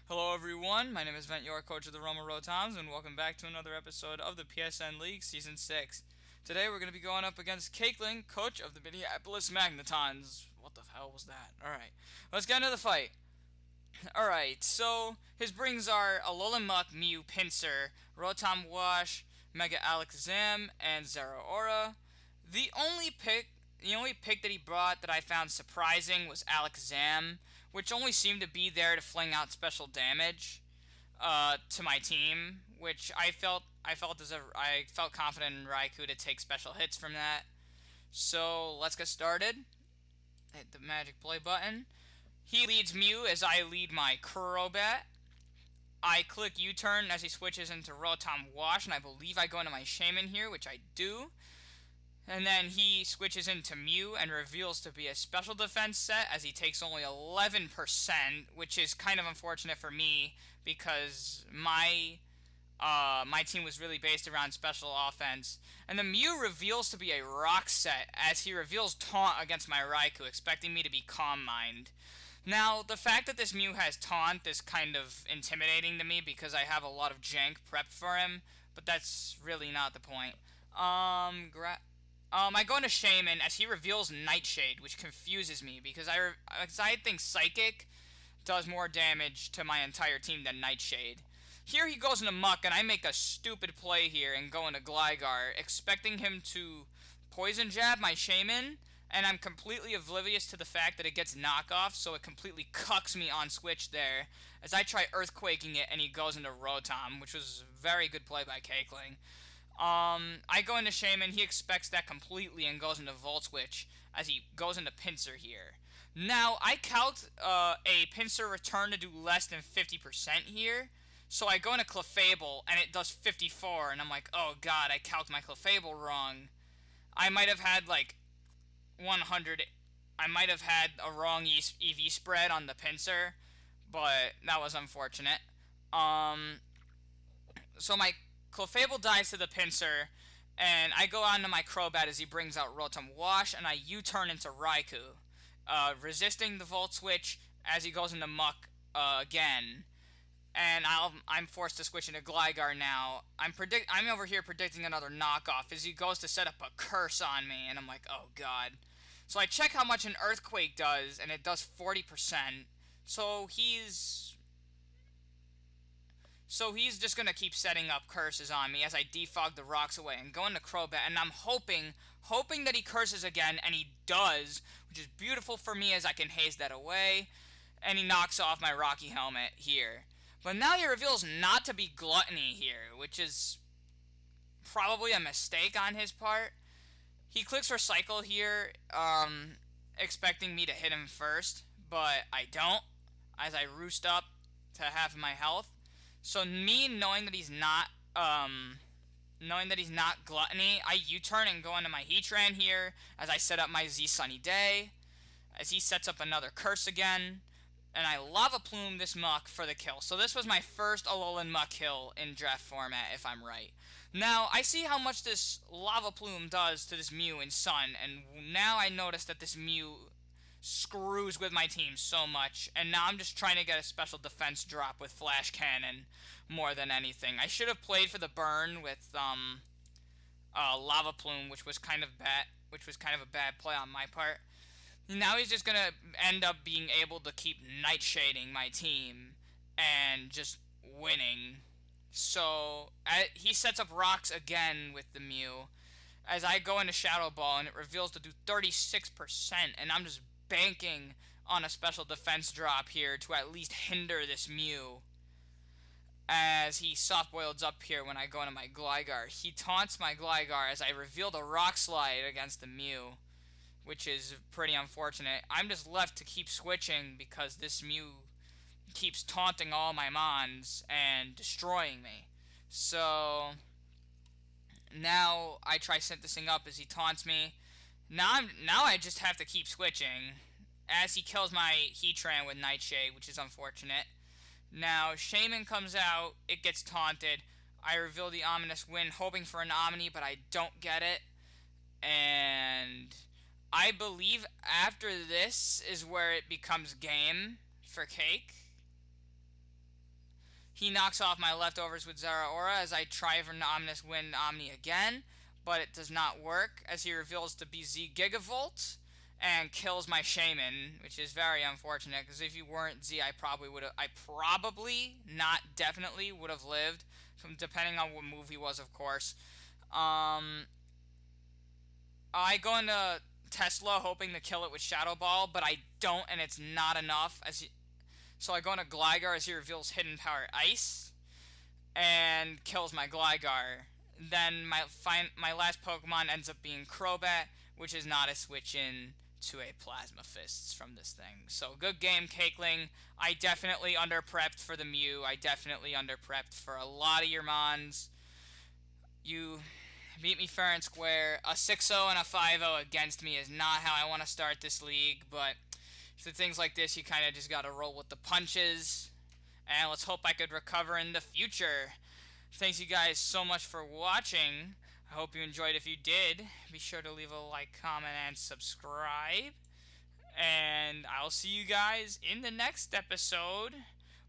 Hello everyone, my name is Vent, your coach of the Roma Rotoms, and welcome back to another episode of the PSN League Season 6. Today we're going to be going up against Cakeling, coach of the Minneapolis Magnetons. What the hell was that? Alright, let's get into the fight. Alright, so his brings are Alolan Muck, Mew, Pinsir, Rotom Wash, Mega Alakazam, and Zeraora. The only pick that he brought that I found surprising was Alakazam, which only seemed to be there to fling out special damage to my team, which I felt confident in Raikou to take special hits from that. So let's get started. Hit the magic play button. He leads Mew as I lead my Crobat. I click U-turn as he switches into Rotom Wash, and I believe I go into my Shaman here, which I do. And then he switches into Mew and reveals to be a special defense set as he takes only 11%, which is kind of unfortunate for me because my team was really based around special offense. And the Mew reveals to be a rock set as he reveals Taunt against my Raikou, expecting me to be Calm Mind. Now, the fact that this Mew has Taunt is kind of intimidating to me because I have a lot of jank prepped for him, but that's really not the point. I go into Shaman as he reveals Nightshade, which confuses me because I think Psychic does more damage to my entire team than Nightshade. Here he goes into Muck, and I make a stupid play here and go into Gligar, expecting him to Poison Jab my Shaman, and I'm completely oblivious to the fact that it gets knockoff, so it completely cucks me on switch there, as I try Earthquaking it and he goes into Rotom, which was a very good play by Cakeling. I go into Shaman, he expects that completely and goes into Volt Switch as he goes into Pinsir here. Now, I calced a Pinsir return to do less than 50% here, so I go into Clefable and it does 54, and I'm like, oh god, I calced my Clefable wrong. I might have had like 100, I might have had a wrong EV spread on the Pinsir, but that was unfortunate. So my Clefable dies to the Pinsir, and I go on to my Crobat as he brings out Rotom Wash, and I U-turn into Raikou, resisting the Volt Switch as he goes into Muck again. And I'm forced to switch into Gligar now. I'm over here predicting another knockoff as he goes to set up a curse on me, and I'm like, oh god. So I check how much an Earthquake does, and it does 40%. So he's just going to keep setting up curses on me as I defog the rocks away and go into Crobat, and I'm hoping that he curses again, and he does, which is beautiful for me as I can haze that away, and he knocks off my Rocky Helmet here. But now he reveals not to be Gluttony here, which is probably a mistake on his part. He clicks Recycle here, expecting me to hit him first, but I don't, as I roost up to half my health. So me knowing that he's not Gluttony, I U-turn and go into my Heatran here as I set up my Z Sunny Day, as he sets up another Curse again, and I Lava Plume this Muck for the kill. So this was my first Alolan Muck kill in draft format, if I'm right. Now, I see how much this Lava Plume does to this Mew in Sun, and now I notice that this Mew screws with my team so much, and now I'm just trying to get a special defense drop with Flash Cannon more than anything. I should have played for the burn with Lava Plume, which was kind of a bad play on my part. Now he's just gonna end up being able to keep Nightshading my team and just winning. So he sets up rocks again with the Mew as I go into Shadow Ball, and it reveals to do 36%, and I'm just banking on a special defense drop here to at least hinder this Mew. As he soft boils up here when I go into my Gligar. He taunts my Gligar as I reveal the Rock Slide against the Mew, which is pretty unfortunate. I'm just left to keep switching because this Mew keeps taunting all my Mons and destroying me. So now I try Synthesizing up as he taunts me. Now I just have to keep switching as he kills my Heatran with Nightshade, which is unfortunate. Now Shaman comes out, it gets taunted. I reveal the Ominous Wind, hoping for an Omni, but I don't get it. And I believe after this is where it becomes game for Cake. He knocks off my leftovers with Zeraora as I try for an Omnis Wind Omni again, but it does not work as he reveals to be Z Gigavolt and kills my Shaman, which is very unfortunate because if he weren't Z, I probably, not definitely, would have lived, depending on what move he was, of course. I go into Tesla hoping to kill it with Shadow Ball, but I don't, and it's not enough. So I go into Gligar as he reveals Hidden Power Ice and kills my Gligar. Then my last Pokemon ends up being Crobat, which is not a switch in to a Plasma Fists from this thing. So good game, Cakeling. I definitely under-prepped for the Mew. I definitely under-prepped for a lot of your Mons. You beat me fair and square. A 6-0 and a 5-0 against me is not how I want to start this league, but for things like this, you kind of just got to roll with the punches. And let's hope I could recover in the future. Thanks you guys so much for watching. I hope you enjoyed. If you did, be sure to leave a like, comment, and subscribe. And I'll see you guys in the next episode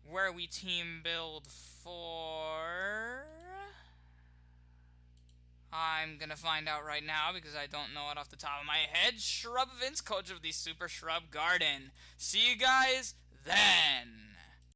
where we team build for... I'm gonna find out right now because I don't know it off the top of my head. Shrub Vince, coach of the Super Shrub Garden. See you guys then.